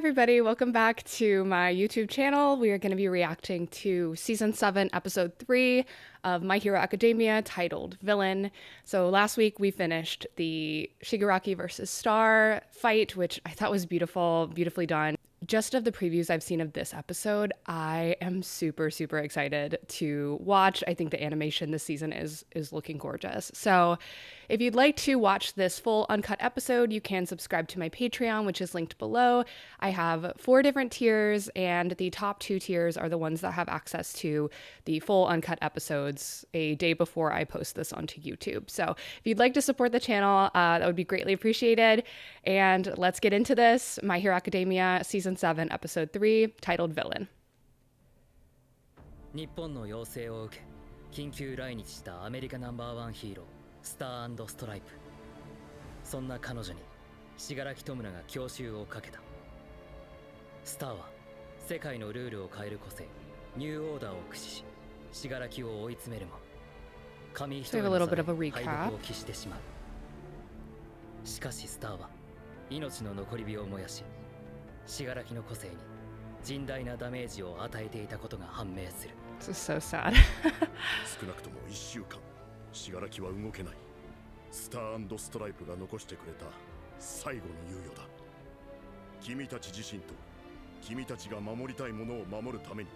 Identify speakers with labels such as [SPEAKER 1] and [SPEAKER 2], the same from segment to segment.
[SPEAKER 1] everybody, welcome back to my YouTube channel. We are going to be reacting to Season 7, Episode 3 of My Hero Academia, titled Villain. So last week we finished the Shigaraki versus Star fight, which I thought was beautiful, beautifully done. Just of the previews I've seen of this episode, I am super excited to watch. I think the animation this season is looking gorgeous. So if you'd like to watch this full uncut episode, you can subscribe to my Patreon, which is linked below. I have 4 different tiers, and the top 2 tiers are the ones that have access to the full uncut episodes a day before I post this onto YouTube. So if you'd like to support the channel, that would be greatly appreciated. And let's get into this. My Hero Academia Season 7, Episode 3, titled Villain.
[SPEAKER 2] 日本の要請を受け、緊急来日したアメリカナンバーワンヒーロー、スター&ストライプ。そんな彼女に、信楽戸村が強襲をかけた。スターは、世界のルールを変える個性、ニューオーダーを駆使し、信楽を追い詰めるも、紙一重の差で敗北を喫してしまう。しかしスターは、命の残り火を燃やし、信楽の個性に甚大なダメージを与えていたことが判明する。
[SPEAKER 1] This is so sad.
[SPEAKER 3] 少なくとも1週間、信楽は動けない。スター&ストライプが残してくれた最後の猶予だ。君たち自身と君たちが守りたいものを守るために、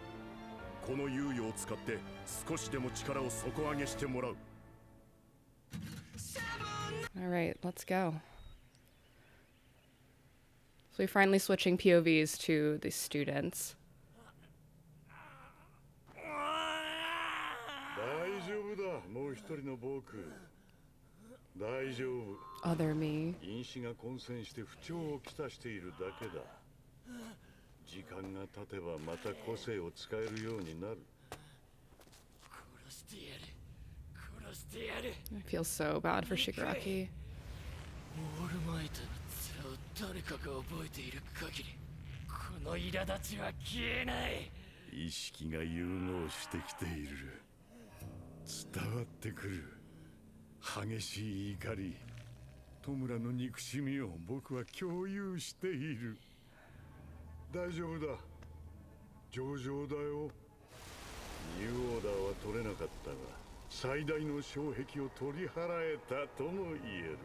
[SPEAKER 3] この猶予を使って少しでも力を底上げしてもらう。
[SPEAKER 1] All right, let's go. So we're finally switching POVs to the students.
[SPEAKER 3] 大丈夫だ、もう一人の僕。大丈夫。
[SPEAKER 1] Other me.
[SPEAKER 3] 因子が混戦して不調をきたしているだけだ。時間が経てばまた個性を使えるようになる。
[SPEAKER 2] 殺してやる。殺してやる。
[SPEAKER 1] I feel so bad for Shigaraki.
[SPEAKER 2] オールマイトの面を誰かが覚えている限り、この苛立ちは消えない。
[SPEAKER 3] 意識が融合してきている。伝わってくる。激しい怒り。戸村の憎しみを僕は共有している。大丈夫だ。上々だよ。ニューオーダーは取れなかったが、最大の障壁を取り払えたとも言える。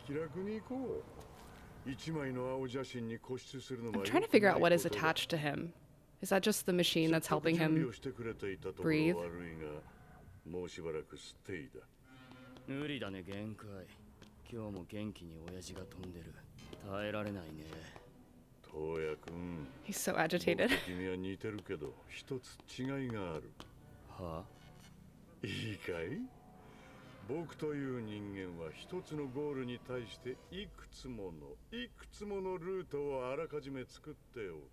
[SPEAKER 3] 気楽に行こう。一枚の青写真に固執するのは。
[SPEAKER 1] I'm trying to figure out what is attached to him. Is that just the machine that's helping him breathe?
[SPEAKER 3] もうしばらくステイだ。
[SPEAKER 2] 無理だね、限界。今日も元気に親父が飛んでる。耐えられないね。
[SPEAKER 3] 東也君。
[SPEAKER 1] He's so agitated.
[SPEAKER 3] 君は似てるけど、一つ違いがある。
[SPEAKER 2] はあ？
[SPEAKER 3] いいかい？僕という人間は一つのゴールに対していくつものルートをあらかじめ作っておく。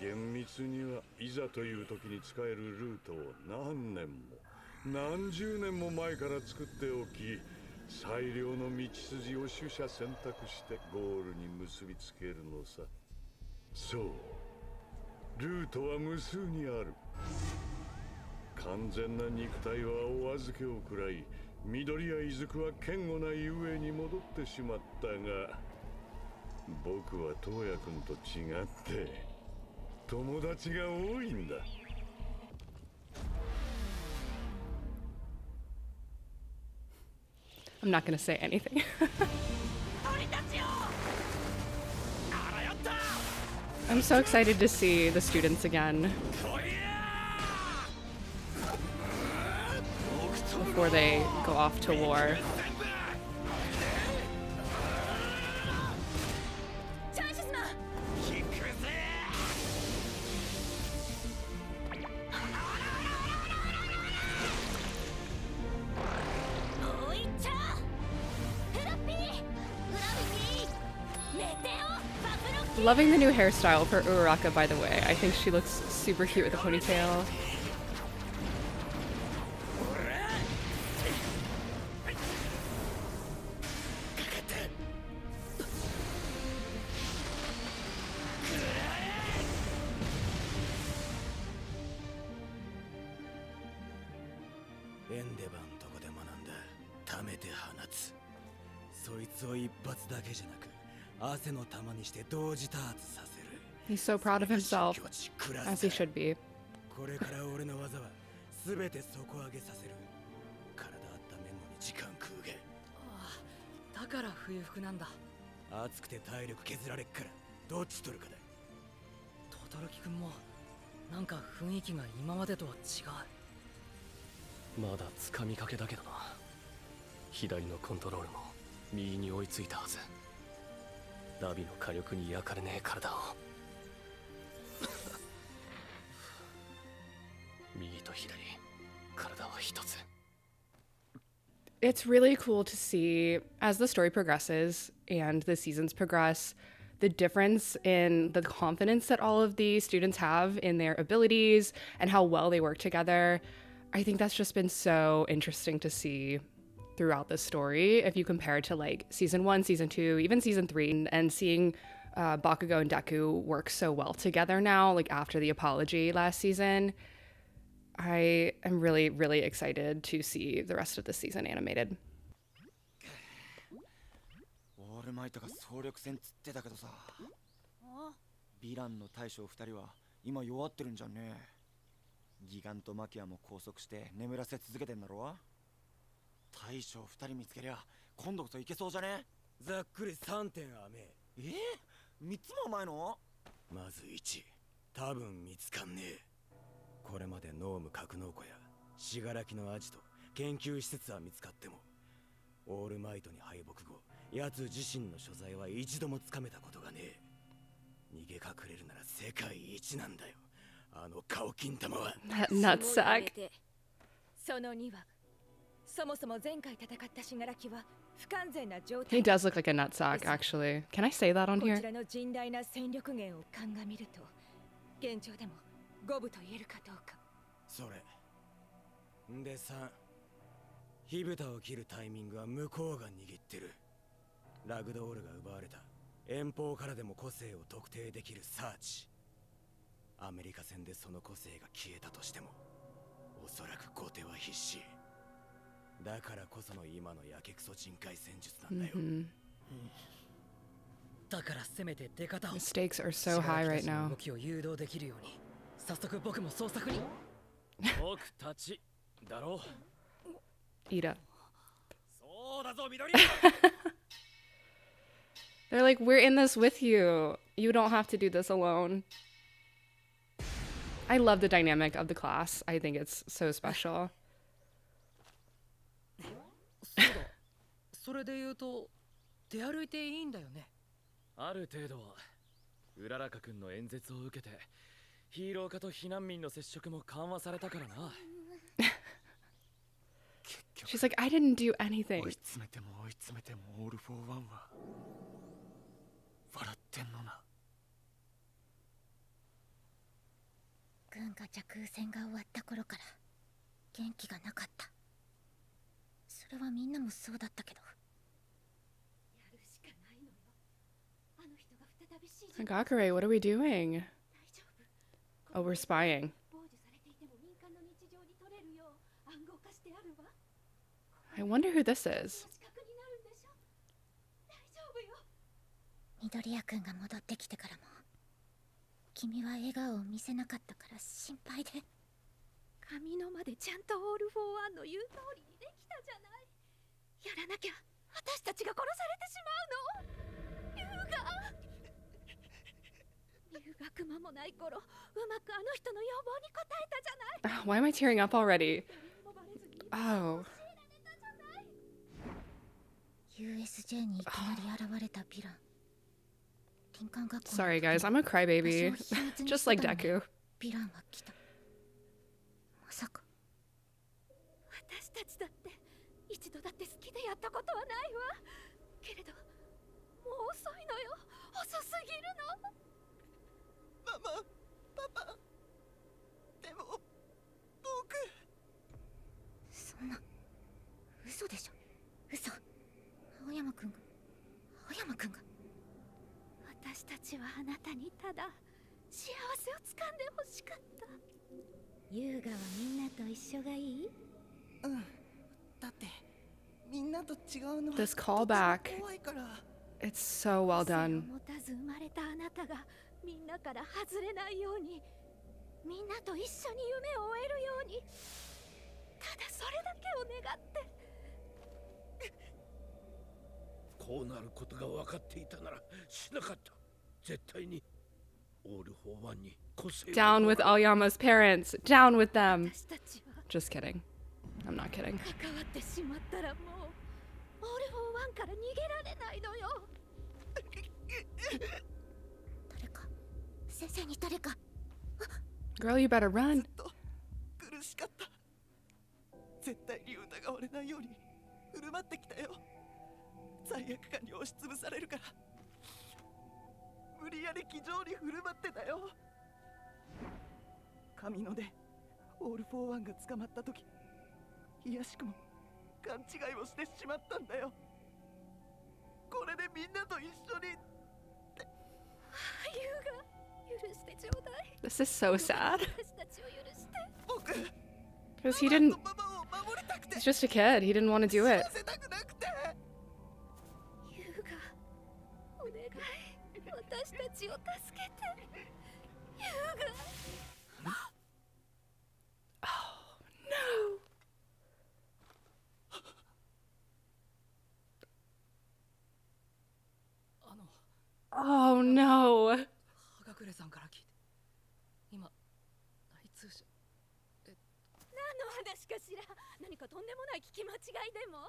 [SPEAKER 3] 厳密にはいざという時に使えるルートを何年も何十年も前から作っておき、最良の道筋を取捨選択してゴールに結びつけるのさ。そう、ルートは無数にある。完全な肉体はお預けを食らい、緑や出久は堅固なゆえに戻ってしまったが、僕は東也君と違って友達が多いんだ。
[SPEAKER 1] I'm not gonna say anything. I'm so excited to see the students again before they go off to war. Loving the new hairstyle for Uraraka, by the way. I think she looks super cute with a ponytail.
[SPEAKER 4] 汗の玉にして同時多発させる。
[SPEAKER 1] He's so proud of himself, as he should be.
[SPEAKER 4] これから俺の技は全て底上げさせる。体温めんのに時間食うげ。
[SPEAKER 2] ああ、だから冬服なんだ。
[SPEAKER 4] 暑くて体力削られっからどっち取るかだ。
[SPEAKER 2] 轟くんもなんか雰囲気が今までとは違う。
[SPEAKER 5] まだ掴みかけだけどな。左のコントロールも右に追いついたはず。ナビの火力に焼かれねえ体を右と左、体は一つ。
[SPEAKER 1] It's really cool to see as the story progresses and the seasons progress, the difference in the confidence that all of the students have in their abilities and how well they work together. I think that's just been so interesting to see throughout the story. If you compare it to like season 1, season 2, even season 3, and seeing Bakugo and Deku work so well together now, like after the apology last season, I am really, really excited to see the rest of the season animated.
[SPEAKER 6] オールマイトが総力戦つってたけどさ、ヴィランの大将2人は今弱ってるんじゃんね。ギガンとマキアも拘束して眠らせ続けてんだろ。大将2人見つけりゃ今度こそいけそうじゃね。
[SPEAKER 4] ざっくり3点アメ。
[SPEAKER 6] 3つも前の。
[SPEAKER 4] まず1、多分見つかんねえ。これまでノーム格納庫や信楽のアジト研究施設は見つかっても、オールマイトに敗北後、奴自身の所在は一度もつかめたことがねえ。逃げ隠れるなら世界一なんだよ、あの顔金玉は。
[SPEAKER 1] That nutsack.
[SPEAKER 7] その2はそもそも前回戦った信楽は不完全な状
[SPEAKER 1] He
[SPEAKER 7] 態。
[SPEAKER 1] does look like a nutsack, actually. Can I say that on
[SPEAKER 7] こち
[SPEAKER 1] here?
[SPEAKER 7] らの甚大な戦力源を鑑みると現状でも五分と言えるかどうか。
[SPEAKER 4] それんで3、火蓋を切るタイミングは向こうが握ってる。ラグドールが奪われた遠方からでも個性を特定できるサーチ。アメリカ戦でその個性が消えたとしてもおそらく後手は必至。だからこその今のやけくそ人海戦術なんだよ。
[SPEAKER 2] だからせめて出方を。
[SPEAKER 1] The stakes are so high right now.
[SPEAKER 2] 動きを誘導できるように早速僕も捜索に。
[SPEAKER 5] 僕たちだろう。
[SPEAKER 1] Ida.
[SPEAKER 4] そうだぞ緑。
[SPEAKER 1] They're like, we're in this with you. You don't have to do this alone. I love the dynamic of the class. I think it's so special.
[SPEAKER 2] そうだ。それで言うと出歩いていいんだよね。
[SPEAKER 5] ある程度は。うららかくんの演説を受けてヒーロー化と避難民の接触も緩和されたからな。
[SPEAKER 1] She's like, I didn't do
[SPEAKER 6] 追
[SPEAKER 1] anything.
[SPEAKER 6] い詰めても追い詰めてもオールフォーワンは笑ってんのな。
[SPEAKER 8] 軍が着空戦が終わった頃から元気がなかった。それはみんなもそうだったけど。
[SPEAKER 7] やるしかないのよ。あの人が再び指示。
[SPEAKER 1] Gakure, what are we doing?
[SPEAKER 7] 大丈夫。
[SPEAKER 1] Oh, we're spying.
[SPEAKER 7] 傍受されていても民間の日常に取れるよう暗号化してあるわ。
[SPEAKER 1] I wonder who this is.
[SPEAKER 7] 死角になるんでしょ。大丈夫よ。
[SPEAKER 8] 緑谷くんが戻ってきてからも君は笑顔を見せなかったから心配で。
[SPEAKER 7] 神の間でちゃんとオールフォーワンの言う通りにできたじゃない。やらなきゃ私たちが殺されてしまうの。留学間もない頃うまくあの人の要望に応えたじゃない。
[SPEAKER 1] Why am I tearing up already?
[SPEAKER 7] 誰にもバレずに
[SPEAKER 1] Oh.
[SPEAKER 7] 教えられたじゃない。
[SPEAKER 8] USJ にいきなり現れたヴィラン。林間学校の
[SPEAKER 1] Sorry, guys. I'm a crybaby.
[SPEAKER 8] 場所を秘密に
[SPEAKER 1] Just
[SPEAKER 8] して
[SPEAKER 1] like
[SPEAKER 8] たのに
[SPEAKER 1] Deku.
[SPEAKER 8] ヴィランは来た。まさか
[SPEAKER 7] 私たちだって一度だって好きでやったことはないわ。けれどもう遅いのよ。遅すぎるの。
[SPEAKER 6] ママ、パパ。でも僕。
[SPEAKER 8] そんな嘘でしょ。嘘。青山くんが
[SPEAKER 7] 私たちはあなたにただ幸せをつかんでほしかった。優雅はみんなと一緒がいい？
[SPEAKER 6] だってみんなと違うのは
[SPEAKER 1] This callback.
[SPEAKER 6] 怖いから。
[SPEAKER 1] It's so well
[SPEAKER 7] 個性を
[SPEAKER 1] done.
[SPEAKER 7] 持たず生まれたあなたがみんなから外れないように、みんなと一緒に夢を追えるように、ただそれだけを願って。
[SPEAKER 9] こうなることが分かっていたならしなかった。絶対にオール・フォー・ワンに個性を。
[SPEAKER 1] Down with Aoyama's parents. Down with them.
[SPEAKER 7] 私たちは
[SPEAKER 1] Just kidding. I'm not kidding.
[SPEAKER 7] 関わってしまったらもうオール・フォー・ワンから逃げられないのよ。
[SPEAKER 8] 誰か先生に誰か。
[SPEAKER 1] Girl, you better run.
[SPEAKER 6] 苦しかった。絶対に疑われないように振る舞ってきたよ。罪悪感に押しつぶされるから無理やり気丈に振る舞ってたよ。神野でオール・フォー・ワンが捕まった時、いやしくも勘違いをしてしまったんだよ。これでみんなと一緒に。
[SPEAKER 7] 優が許してちょうだい。
[SPEAKER 1] This is so sad.
[SPEAKER 7] 私たちを許して。
[SPEAKER 6] 僕
[SPEAKER 1] Because he didn't.
[SPEAKER 6] ママを守りたくて
[SPEAKER 1] He's just a kid. He didn't want to do it.
[SPEAKER 6] 死なせたくなくて。
[SPEAKER 7] 優がお願い、私たちを助けて。優が
[SPEAKER 1] No. Oh no.
[SPEAKER 2] はがくれさんから聞いて今内通者
[SPEAKER 7] 何の話かしら。何かとんでもない聞き間違いでも。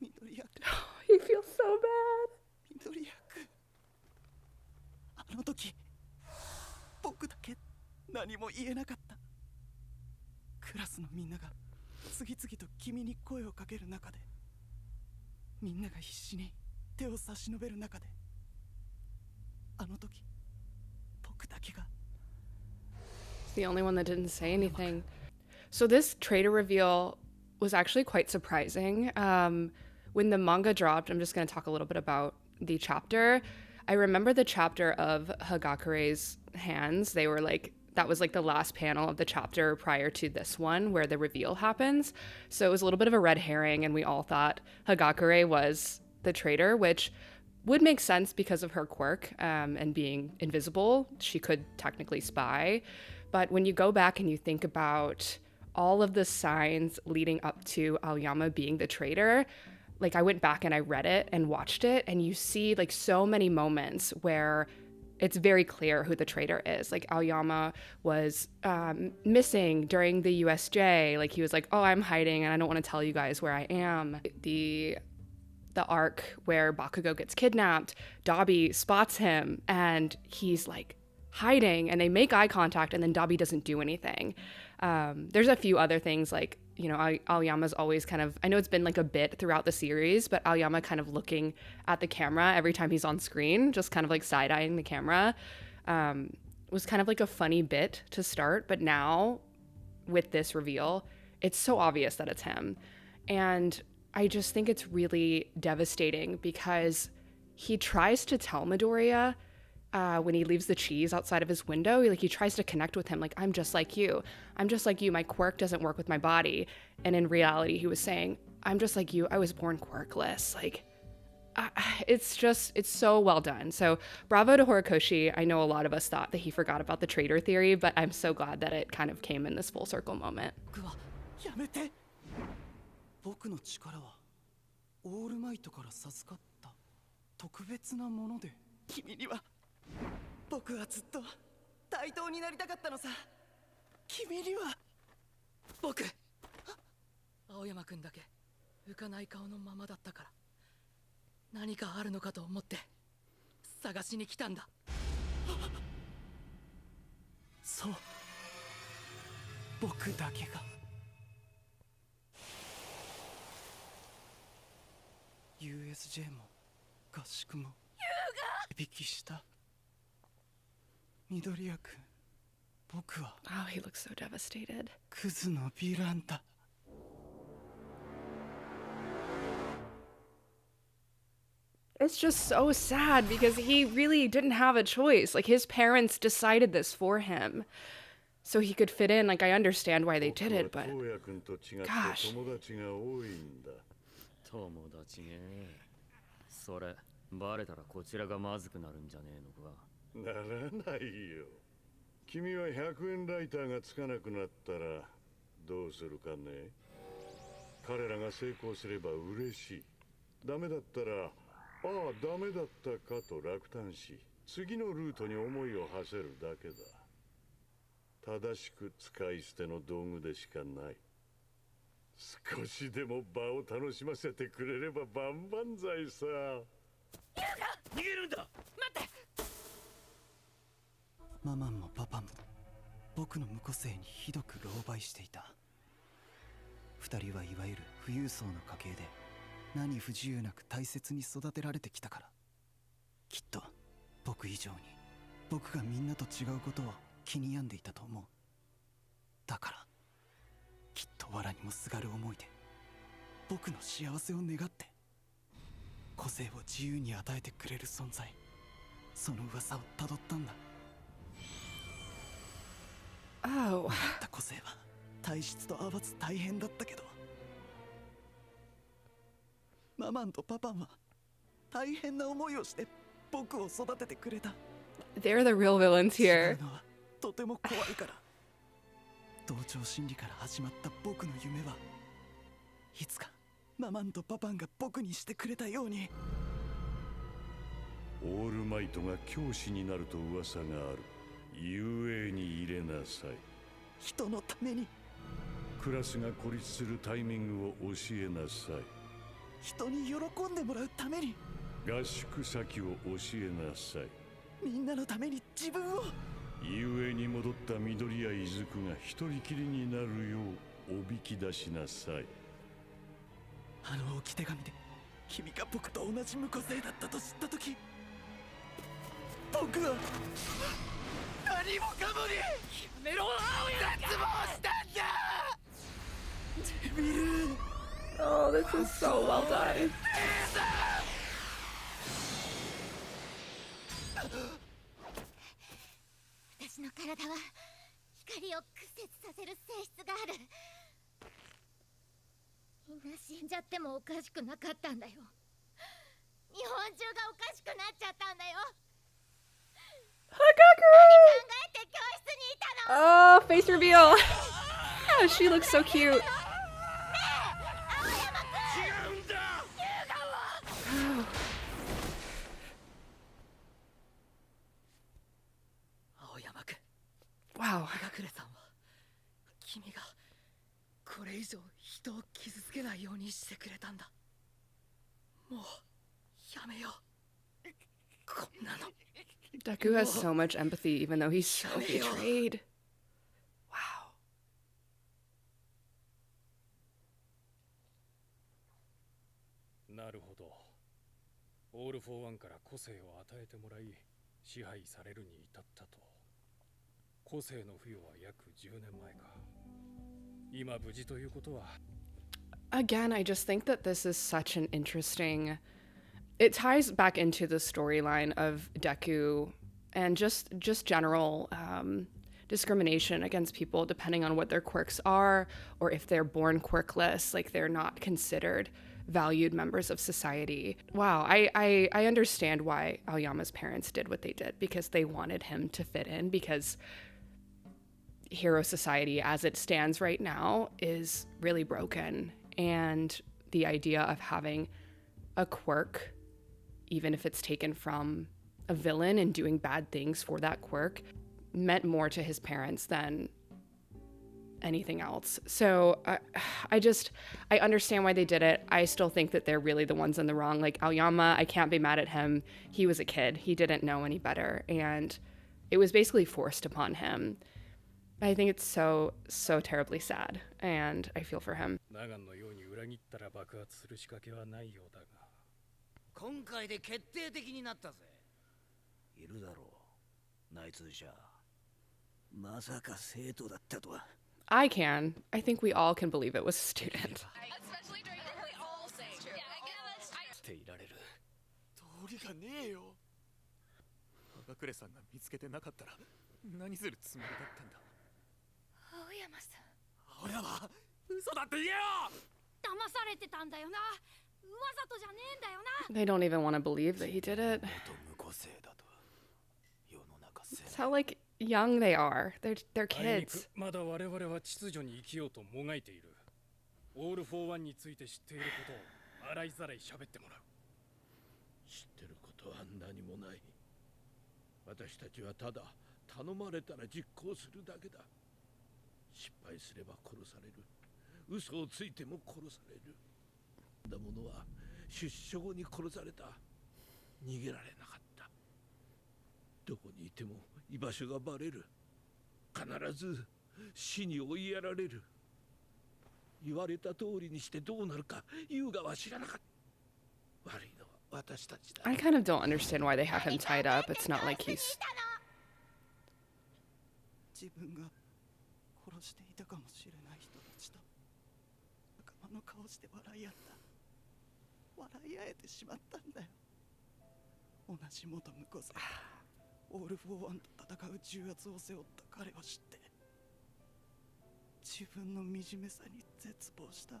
[SPEAKER 6] 緑役
[SPEAKER 1] He feels so bad.
[SPEAKER 6] 緑役。あの時僕だけ何も言えなかった。クラスのみんなが次々と君に声をかける中で、みんなが必死に手を差し伸べる中で、あの時僕だけが。
[SPEAKER 1] He's the only one that didn't say anything. So this traitor reveal was actually quite surprising. When the manga dropped, I'm just going to talk a little bit about the chapter. I remember the chapter of Hagakure's hands. They were like, that was like the last panel of the chapter prior to this one where the reveal happens. So it was a little bit of a red herring, and we all thought Hagakure was the traitor, which would make sense because of her quirk and being invisible. She could technically spy. But when you go back and you think about all of the signs leading up to Aoyama being the traitor, like I went back and I read it and watched it, and you see like so many moments where it's very clear who the traitor is. Like Aoyama was missing during the USJ. Like he was like, oh, I'm hiding and I don't want to tell you guys where I am. The arc where Bakugo gets kidnapped, Dabi spots him and he's like hiding, and they make eye contact, and then Dabi doesn't do anything. There's a few other things, like, you know, Aoyama's always kind of, I know it's been like a bit throughout the series, but Aoyama kind of looking at the camera every time he's on screen, just kind of like side-eyeing the camera, was kind of like a funny bit to start. But now with this reveal, it's so obvious that it's him. And I just think it's really devastating because he tries to tell Midoriya when he leaves the cheese outside of his window, he tries to connect with him, like, I'm just like you. I'm just like you. My quirk doesn't work with my body. And in reality, he was saying, I'm just like you. I was born quirkless. Like, it's so well done. So bravo to Horikoshi. I know a lot of us thought that he forgot about the traitor theory, but I'm so glad that it kind of came in this full circle moment.
[SPEAKER 6] やめて。僕の力はオールマイトから授かった特別なもので、君には僕はずっと対等になりたかったのさ。君には
[SPEAKER 2] 僕青山くんだけ浮かない顔のままだったから、何かあるのかと思って探しに来たんだ。
[SPEAKER 6] そう、僕だけが。USJ も合宿も引きした緑谷君、僕は
[SPEAKER 1] Oh, he looks so devastated.
[SPEAKER 6] クズのヴィランだ。
[SPEAKER 1] It's just so sad because he really didn't have a choice. Like, his parents decided this for him so he could fit in. Like, I understand why they did it, but gosh.
[SPEAKER 10] それバレたらこちらがまずくなるんじゃねえのか。
[SPEAKER 3] ならないよ。君は100円ライターがつかなくなったらどうするかね。彼らが成功すれば嬉しい。ダメだったら、ああダメだったかと落胆し、次のルートに思いを馳せるだけだ。正しく使い捨ての道具でしかない。少しでも場を楽しませてくれれば万々歳さ。
[SPEAKER 9] 逃げるんだ。
[SPEAKER 7] 待って。
[SPEAKER 11] ママンもパパンも僕の無個性にひどく狼狽していた。二人はいわゆる富裕層の家系で何不自由なく大切に育てられてきたから、きっと僕以上に僕がみんなと違うことを気に病んでいたと思う。だからきっと藁にもすがる思いで僕の幸せを願って個性を自由に与えてくれる存在、その噂をたどったんだ。
[SPEAKER 1] Oh.
[SPEAKER 11] った個性は体質と合わず大変だったけど、ママンとパパンは大変な思いをして僕を育ててくれた。
[SPEAKER 1] They're the real villains
[SPEAKER 11] 違
[SPEAKER 1] here.
[SPEAKER 11] うのはとても怖いから。同調心理から始まった僕の夢はいつかママンとパパンが僕にしてくれたように。
[SPEAKER 3] オールマイトが教師になると噂がある。遊泳に入れなさい。
[SPEAKER 11] 人のために。
[SPEAKER 3] クラスが孤立するタイミングを教えなさい。
[SPEAKER 11] 人に喜んでもらうために。
[SPEAKER 3] 合宿先を教えなさい。
[SPEAKER 11] みんなのために自分を。
[SPEAKER 3] 遊泳に戻った緑谷出久が一人きりになるようおびき出しなさい。
[SPEAKER 11] あの置き手紙で君が僕と同じ無個性だったと知ったとき、僕は何もかもにやめろ絶望したんだ。デビル。
[SPEAKER 1] Oh, this is so well done.
[SPEAKER 8] 私の体は光を屈折させる性質がある。みんな死んじゃってもおかしくなかったんだよ。日本中がおかしくなっちゃったんだよ。何考えて教室にいたの。
[SPEAKER 1] Oh, face reveal. Oh, she looks so cute.
[SPEAKER 9] 違うんだ。
[SPEAKER 2] 青山君、
[SPEAKER 1] Wow.
[SPEAKER 2] 日が暮れさんは君がこれ以上人を傷つけないようにしてくれたんだ。もうやめよう、こんなの。
[SPEAKER 1] Deku has so much empathy, even though he's so betrayed. Wow.
[SPEAKER 5] なるほど。オール・フォー・ワンから個性を与えてもらい支配されるに至ったと。個性の付与は約10年前か。今無事ということは。
[SPEAKER 1] Again, I just think that this is such an interesting... It ties back into the storyline of Deku and just general discrimination against people depending on what their quirks are, or if they're born quirkless, like they're not considered valued members of society. Wow, I understand why Aoyama's parents did what they did, because they wanted him to fit in, because hero society as it stands right now is really broken, and the idea of having a quirk, even if it's taken from a villain and doing bad things for that quirk, meant more to his parents than anything else. So I understand why they did it. I still think that they're really the ones in the wrong. Like Aoyama, I can't be mad at him. He was a kid. He didn't know any better. And it was basically forced upon him. I think it's so terribly sad. And I feel for him.
[SPEAKER 5] 長野のように裏切ったら爆発する仕掛けはないようだが。
[SPEAKER 9] 今回で決定的になったぜ。いるだろう、内通者。まさか生徒だったとは。
[SPEAKER 1] I can. I think we all can believe it was a student.
[SPEAKER 5] していられる。
[SPEAKER 11] 道理がねえよ。赤クレさんが見つけてなかったら何するつもりだったんだ。
[SPEAKER 7] 青山さん、
[SPEAKER 11] 青山、嘘だって言えよ。
[SPEAKER 7] 騙されてたんだよな。ざとじゃねえんだよな。
[SPEAKER 1] They don't even want to believe that he did it.
[SPEAKER 4] 元無個性だと世の中せ
[SPEAKER 1] That's how like young they are. They're
[SPEAKER 5] あいにく
[SPEAKER 1] kids.
[SPEAKER 5] まだ我々は秩序に生きようともがいている。オール・フォー・ワンについて知っていることを洗いざらい喋ってもらう。
[SPEAKER 3] 知ってることは何もない。私たちはただ頼まれたら実行するだけだ。失敗すれば殺される。嘘をついても殺される。だものは出所後に殺された。逃げられなかった。どこにいても居場所がバレる。必ず死に追いやられる。言われた通りにしてどうなるか優雅は知らなかった。悪いのは私たちだ。
[SPEAKER 1] I kind of don't understand why they have him tied up. It's not like he's
[SPEAKER 11] 自分が殺していたかもしれない人たちと仲間の顔して笑い合った。笑い合えてしまったんだよ。同じ元無個性オール・フォー・ワンと戦う重圧を背負った彼を知って自分の惨めさに絶望した。
[SPEAKER 1] I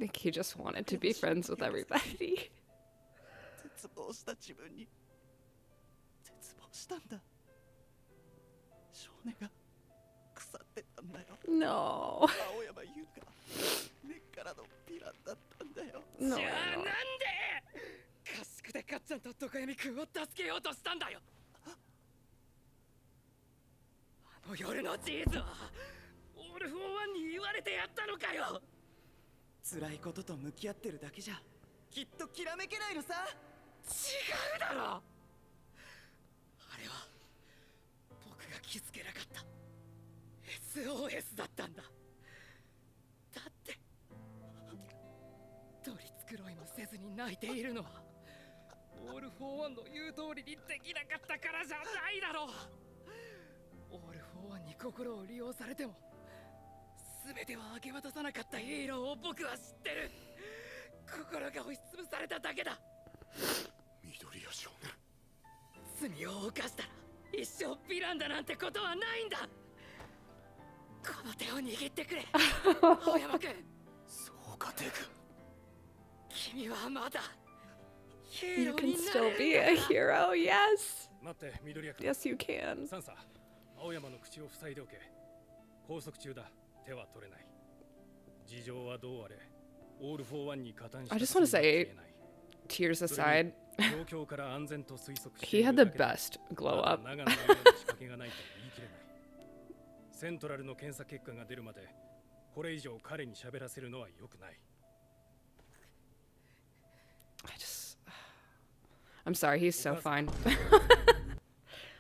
[SPEAKER 1] think he just wanted to be friends with everybody.
[SPEAKER 11] 絶望した自分に絶望したんだ。少年が腐ってたんだよ。
[SPEAKER 1] No.
[SPEAKER 11] 青山優が根っからのヴィランだったんだよ。
[SPEAKER 1] No.
[SPEAKER 2] じゃあなんで賢くてかっちゃんとドカヤミ君を助けようとしたんだよ。あの夜の事実はオール・フォー・ワンに言われてやったのかよ。
[SPEAKER 11] 辛いことと向き合ってるだけじゃきっときらめけないのさ。
[SPEAKER 2] 違うだろ。あれは僕が気づけなかった SOS だったんだ。だって取り繕いもせずに泣いているのはオール・フォー・ワンの言う通りにできなかったからじゃないだろう。オール・フォー・ワンに心を利用されても全ては明け渡さなかったヒーローを僕は知ってる。心が押しつぶされただけだ。
[SPEAKER 3] 緑谷少年。
[SPEAKER 2] 罪を犯したら一生ヴィランだなんてことはないんだ。この手を握ってくれ青山君。
[SPEAKER 4] そうかデク。
[SPEAKER 2] 君はまだヒ
[SPEAKER 1] You
[SPEAKER 2] ーロー
[SPEAKER 1] can
[SPEAKER 2] にな
[SPEAKER 1] still
[SPEAKER 2] れ
[SPEAKER 1] be
[SPEAKER 2] る
[SPEAKER 1] a hero. Yes.
[SPEAKER 5] 待って、緑谷君。
[SPEAKER 1] Yes, you can.
[SPEAKER 5] サンサ、青山の口を塞いでおけ。拘束中だ。手は取れない。事情はどうあれ、オール・フォー・ワンに加担した
[SPEAKER 1] I just want to
[SPEAKER 5] 罪は消
[SPEAKER 1] say,
[SPEAKER 5] えない。
[SPEAKER 1] tears aside,
[SPEAKER 5] 状況から安全と推測して
[SPEAKER 1] he
[SPEAKER 5] いる
[SPEAKER 1] had
[SPEAKER 5] だ
[SPEAKER 1] the
[SPEAKER 5] けで
[SPEAKER 1] best glow
[SPEAKER 5] まだ
[SPEAKER 1] up.
[SPEAKER 5] 長野のような仕掛けがないと言い切れない。セントラルの検査結果が出るまでこれ以上彼に喋らせるのは良くない。
[SPEAKER 1] I'm sorry, he's so fine.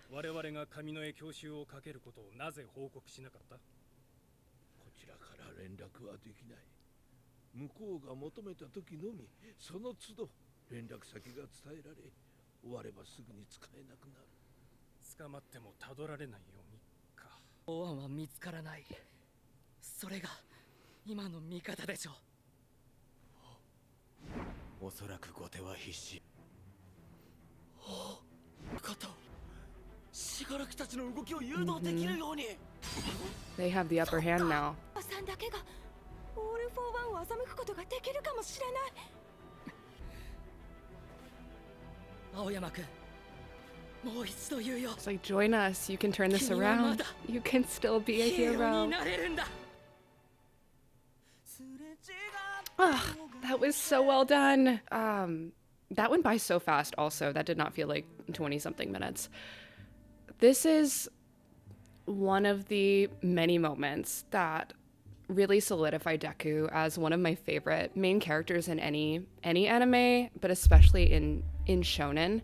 [SPEAKER 5] 我々が神の絵教習をかけることをなぜ報告しなかった？
[SPEAKER 3] こちらから連絡はできない。向こうが求めた時のみその都度連絡先が伝えられ、終わればすぐに使えなくなる。
[SPEAKER 5] 捕まってもたどられないようにか。
[SPEAKER 2] オワンは見つからない。それが今の味方でしょう。
[SPEAKER 4] おそらく後手は必死。
[SPEAKER 11] 肩を死柄木たちの動きを誘導できるように。
[SPEAKER 1] They have the upper hand now.
[SPEAKER 7] さんだけがオール・フォー・ワンを欺くことができるかもしれない。
[SPEAKER 2] 青山君、もう一度言うよ。
[SPEAKER 1] It's like, join us. You can turn this around. You can still be a
[SPEAKER 2] ヒーロー
[SPEAKER 1] hero.
[SPEAKER 2] になれるんだ。
[SPEAKER 1] Ah, that was so well done. That went by so fast also. That did not feel like 20-something minutes. This is one of the many moments that really solidify Deku as one of my favorite main characters in any anime, but especially in shonen.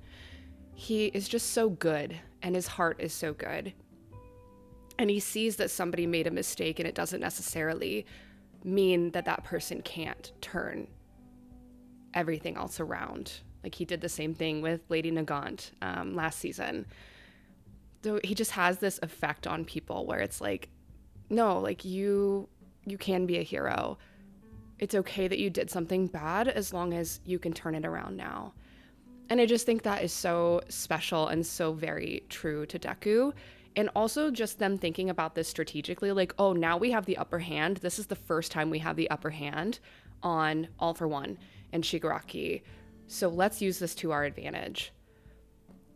[SPEAKER 1] He is just so good, and his heart is so good. And he sees that somebody made a mistake, and it doesn't necessarily mean that that person can't turn everything else around. Like he did the same thing with Lady Nagant last season. So he just has this effect on people where it's like, no, like you can be a hero. It's okay that you did something bad as long as you can turn it around now. And I just think that is so special and so very true to Deku. And also just them thinking about this strategically, like, oh, now we have the upper hand. This is the first time we have the upper hand on All for One and Shigaraki. So let's use this to our advantage.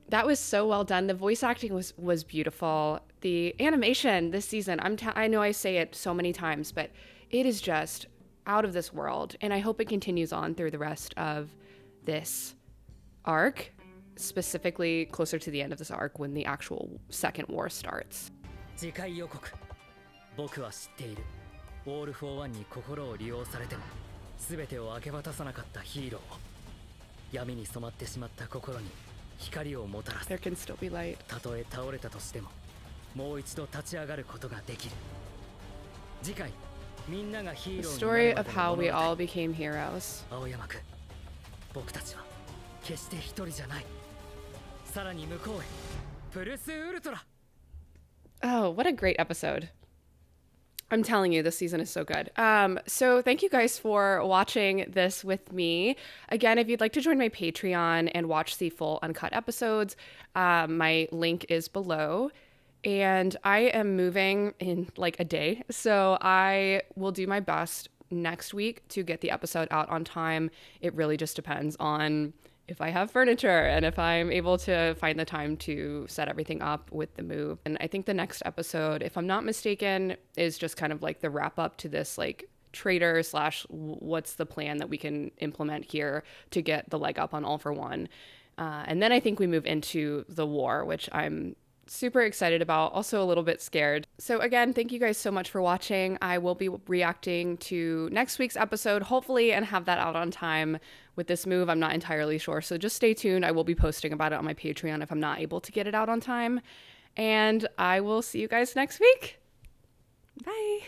[SPEAKER 1] That was so well done. The voice acting was beautiful. The animation this season, I know I say it so many times, but it is just out of this world. And I hope it continues on through the rest of this arc, specifically closer to the end of this arc when the actual second war starts.
[SPEAKER 2] 次回予告。僕は知っている。オール・フォー・ワンに心を利用されても全てを明け渡さなかったヒーローを闇に染まってしまった心に光をもたらす。
[SPEAKER 1] There can still be light.
[SPEAKER 2] たとえ倒れたとしてももう一度立ち上がることができる。次回みんながヒー
[SPEAKER 1] The
[SPEAKER 2] ローに
[SPEAKER 1] story
[SPEAKER 2] なる
[SPEAKER 1] of
[SPEAKER 2] ま
[SPEAKER 1] how
[SPEAKER 2] で
[SPEAKER 1] we
[SPEAKER 2] の物語。
[SPEAKER 1] all became heroes.
[SPEAKER 2] 青山くん、僕たちは決して一人じゃない。さらに向こうへプルスウルトラ。
[SPEAKER 1] Oh, what a great episode. I'm telling you, this season is so good. So thank you guys for watching this with me. Again, if you'd like to join my Patreon and watch the full uncut episodes, my link is below. And I am moving in like a day. So I will do my best next week to get the episode out on time. It really just depends on if I have furniture and if I'm able to find the time to set everything up with the move. And I think the next episode, if I'm not mistaken, is just kind of like the wrap up to this like Traitor / what's the plan that we can implement here to get the leg up on All for One. And then I think we move into the war, which I'm super excited about, also a little bit scared. So again, thank you guys so much for watching. I will be reacting to next week's episode, hopefully, and have that out on time. With this move, I'm not entirely sure, so just stay tuned. I will be posting about it on my Patreon if I'm not able to get it out on time. And I will see you guys next week. Bye.